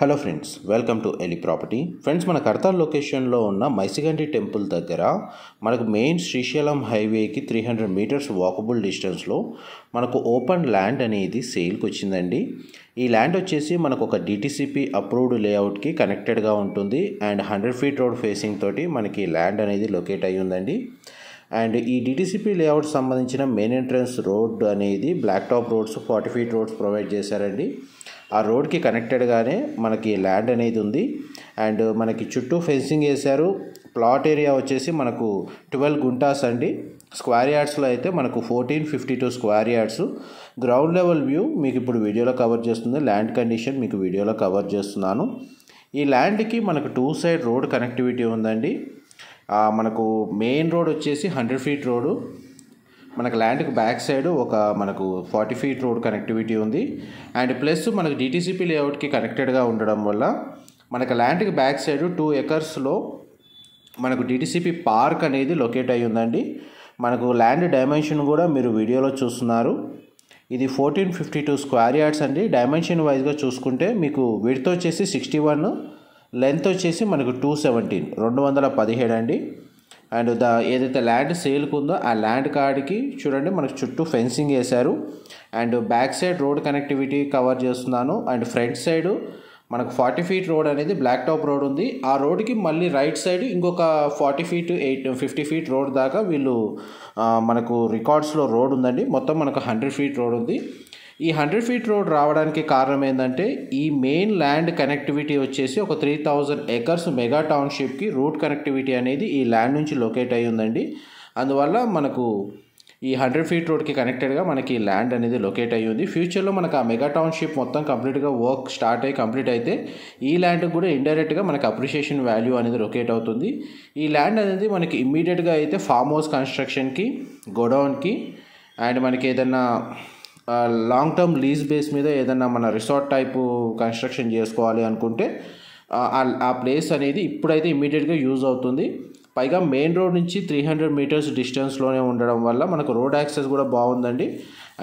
Hello friends, welcome to ఎలి property. Friends, మన కడతాల్ లొకేషన్లో ఉన్న మైసిగంటి టెంపుల్ దగ్గర మనకు మెయిన్ శ్రీశైలం హైవేకి 300 మీటర్స్ వాకబుల్ డిస్టెన్స్లో మనకు ఓపెన్ ల్యాండ్ అనేది సేల్కి వచ్చిందండి. ఈ ల్యాండ్ వచ్చేసి మనకు ఒక డిటిసిపి అప్రూవ్డ్ లేఅవుట్కి కనెక్టెడ్గా ఉంటుంది అండ్ 100 ఫీట్ రోడ్ ఫేసింగ్ తోటి మనకి ల్యాండ్ అనేది లొకేట్ అయ్యి ఉందండి. అండ్ ఈ డిటిసిపి లేఅవుట్ సంబంధించిన మెయిన్ ఎంట్రన్స్ రోడ్ అనేది black top roads 40 feet roads provide చేశారండి. ఆ రోడ్కి కనెక్టెడ్గానే మనకి ల్యాండ్ అనేది ఉంది అండ్ మనకి చుట్టూ ఫెన్సింగ్ వేశారు. ప్లాట్ ఏరియా వచ్చేసి మనకు 12 గుంటాస్ అండి. స్క్వేర్ యార్డ్స్లో అయితే మనకు 1452 square yards. Ground level view మీకు ఇప్పుడు వీడియోలో కవర్ చేస్తుంది. ల్యాండ్ కండిషన్ మీకు వీడియోలో కవర్ చేస్తున్నాను. ఈ ల్యాండ్కి మనకు 2 సైడ్ రోడ్ కనెక్టివిటీ ఉందండి. మనకు మెయిన్ రోడ్ వచ్చేసి 100 ఫీట్ రోడ్డు. మనకు ల్యాండ్కి బ్యాక్ సైడ్ ఒక మనకు 40 ఫీట్ రోడ్ కనెక్టివిటీ ఉంది అండ్ ప్లస్ మనకు డిటిసిపి లేఅవుట్కి కనెక్టెడ్గా ఉండడం వల్ల మనకు ల్యాండ్కి బ్యాక్ సైడ్ 2 ఎకర్స్లో మనకు డిటిసిపి పార్క్ అనేది లొకేట్ అయ్యి ఉందండి. మనకు ల్యాండ్ డైమెన్షన్ కూడా మీరు వీడియోలో చూస్తున్నారు. ఇది 1452 స్క్వేర్ యార్డ్స్ అండి. డైమెన్షన్ వైజ్గా చూసుకుంటే మీకు విడ్త్ వచ్చేసి 61, లెంత్ వచ్చేసి మనకు 217 అండి. అండ్ ఏదైతే ల్యాండ్ సేల్కి ఉందో ఆ ల్యాండ్ కార్డ్కి చూడండి మనకు చుట్టూ ఫెన్సింగ్ వేశారు and back side road connectivity cover చేస్తున్నాను. అండ్ ఫ్రంట్ సైడ్ మనకు 40 ఫీట్ రోడ్ అనేది బ్లాక్ టాప్ రోడ్ ఉంది. ఆ రోడ్కి మళ్ళీ రైట్ సైడ్ ఇంకొక 40 ఫీట్ 50 ఫీట్ రోడ్ దాకా వీళ్ళు మనకు రికార్డ్స్లో రోడ్ ఉందండి. మొత్తం మనకు 100 ఫీట్ రోడ్ ఉంది. ఈ 100 ఫీట్ రోడ్ రావడానికి కారణం ఏంటంటే ఈ మెయిన్ ల్యాండ్ కనెక్టివిటీ వచ్చేసి ఒక 3000 ఎకర్స్ మెగా టౌన్షిప్కి రూట్ కనెక్టివిటీ అనేది ఈ ల్యాండ్ నుంచి లొకేట్ అయ్యి ఉందండి. అందువల్ల మనకు ఈ 100 ఫీట్ రోడ్కి కనెక్టెడ్గా మనకి ల్యాండ్ అనేది లొకేట్ అయ్యి ఉంది. ఫ్యూచర్లో మనకు ఆ మెగా టౌన్షిప్ మొత్తం కంప్లీట్గా వర్క్ స్టార్ట్ అయ్యి కంప్లీట్ అయితే ఈ ల్యాండ్కి కూడా ఇండైరెక్ట్గా మనకి అప్రిషియేషన్ వాల్యూ అనేది లొకేట్ అవుతుంది. ఈ ల్యాండ్ అనేది మనకి ఇమ్మీడియట్గా అయితే ఫామ్ హౌస్ కన్స్ట్రక్షన్కి, గోడౌన్కి అండ్ మనకి ఏదైనా లాంగ్ టర్మ్ లీజ్ బేస్ మీద ఏదైనా మన రిసార్ట్ టైపు కన్స్ట్రక్షన్ చేసుకోవాలి అనుకుంటే ఆ ప్లేస్ అనేది ఇప్పుడైతే ఇమ్మీడియట్గా యూజ్ అవుతుంది. పైగా మెయిన్ రోడ్ నుంచి 300 మీటర్స్ డిస్టెన్స్లోనే ఉండడం వల్ల మనకు రోడ్ యాక్సెస్ కూడా బాగుందండి.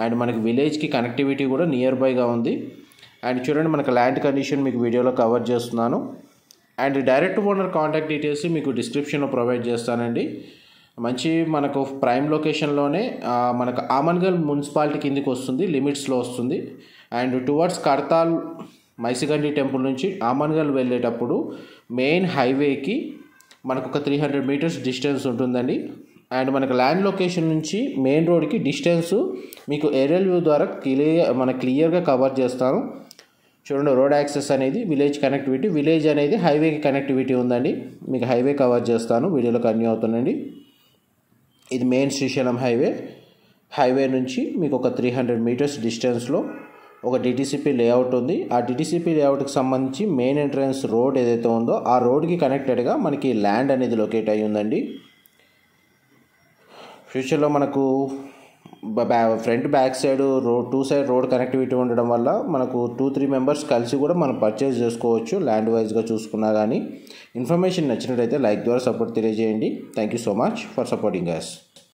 అండ్ మనకి విలేజ్కి కనెక్టివిటీ కూడా నియర్ బైగా ఉంది. అండ్ చూడండి మనకు ల్యాండ్ కండిషన్ మీకు వీడియోలో కవర్ చేస్తున్నాను. And direct owner contact details మీకు డిస్క్రిప్షన్లో ప్రొవైడ్ చేస్తానండి. మంచి మనకు ప్రైమ్ లొకేషన్లోనే మనకు ఆమన్గల్ మున్సిపాలిటీ కిందికి వస్తుంది, లిమిట్స్లో వస్తుంది. And towards Kadthal Maisigandi temple నుంచి ఆమన్గల్ వెళ్ళేటప్పుడు మెయిన్ హైవేకి మనకు ఒక 300 మీటర్స్ డిస్టెన్స్ ఉంటుందండి. అండ్ మనకు ల్యాండ్ లొకేషన్ నుంచి మెయిన్ రోడ్కి డిస్టెన్స్ మీకు ఏరియల్ వ్యూ ద్వారా క్లియర్గా కవర్ చేస్తాను. చూడండి రోడ్ యాక్సెస్ అనేది విలేజ్ కనెక్టివిటీ, విలేజ్ అనేది హైవేకి కనెక్టివిటీ ఉందండి. మీకు హైవే కవర్ చేస్తాను, వీడియోలో కన్యూ అవుతుందండి. ఇది మెయిన్ శ్రీశైలం హైవే నుంచి మీకు ఒక 300 మీటర్స్ డిస్టెన్స్లో ఒక డిటిసిపి లేఅవుట్ ఉంది. ఆ డిటిసిపి లేఅవుట్కి సంబంధించి మెయిన్ ఎంట్రన్స్ రోడ్ ఏదైతే ఉందో ఆ రోడ్కి కనెక్టెడ్గా మనకి ల్యాండ్ అనేది లొకేట్ అయ్యి ఉందండి. ఫ్యూచర్లో మనకు front back side road 2 side road connectivity ఉండడం వల్ల మనకు 2-3 మెంబర్స్ కలిసి కూడా మనం పర్చేస్ చేసుకోవచ్చు ల్యాండ్ వైజ్గా చూసుకున్నా కానీ. ఇన్ఫర్మేషన్ నచ్చినట్టయితే లైక్ ద్వారా సపోర్ట్ తెలియజేయండి. Thank you so much for supporting us.